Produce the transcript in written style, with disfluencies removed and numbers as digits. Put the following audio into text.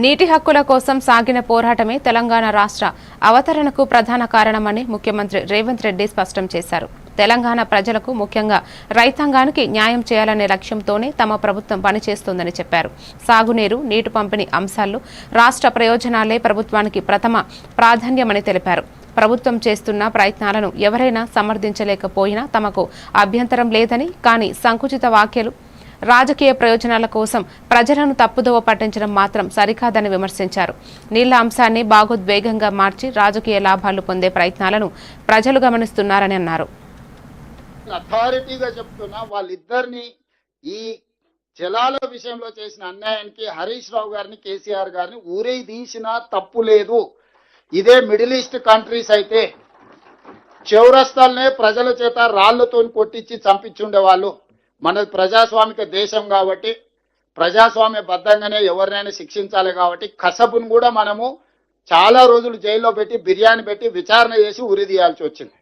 నీటి హక్కుల కోసం సాగిన పోరాటమే తెలంగాణ రాష్ట్ర అవతరణకు ప్రధాన కారణమని ముఖ్యమంత్రి రేవంత్ రెడ్డి స్పష్టం చేశారు. తెలంగాణ ప్రజలకు ముఖ్యంగా రైతాంగానికి న్యాయం చేయాలనే లక్ష్యంతోనే తమ ప్రభుత్వం పనిచేస్తోందని చెప్పారు. సాగునీరు, నీటి పంపిణీ అంశాల్లో రాష్ట్ర ప్రయోజనాలే ప్రభుత్వానికి ప్రథమ ప్రాధాన్యమని తెలిపారు. ప్రభుత్వం చేస్తున్న ప్రయత్నాలను ఎవరైనా సమర్థించలేకపోయినా తమకు అభ్యంతరం లేదని, కానీ సంకుచిత వ్యాఖ్యలు, రాజకీయ ప్రయోజనాల కోసం ప్రజలను తప్పుదోవ పట్టించడం మాత్రం సరికాదని విమర్శించారు. నీళ్ల అంశాన్ని భాగోద్వేగంగా మార్చి రాజకీయ లాభాలు పొందే ప్రయత్నాలను ప్రజలు గమనిస్తున్నారని అన్నారు. అథారిటీగా చెప్తున్నా వాళ్ళిద్దరిని ఈ జలాల విషయంలో చేసిన అన్యాయానికి హరీష్ రావు గారిని, కేసీఆర్ గారిని ఊరే తీసినా తప్పు లేదు. ఇదే మిడిల్ ఈస్ట్ కంట్రీస్ అయితే చౌరస్తాలనే ప్రజల చేత రాళ్లతో కొట్టించి చంపించుండే వాళ్ళు. మనది ప్రజాస్వామిక దేశం కాబట్టి ప్రజాస్వామ్య బద్ధంగానే ఎవరినైనా శిక్షించాలి కాబట్టి కసబును కూడా మనము చాలా రోజులు జైల్లో పెట్టి బిర్యానీ పెట్టి విచారణ చేసి ఉరి తీయాల్సి వచ్చింది.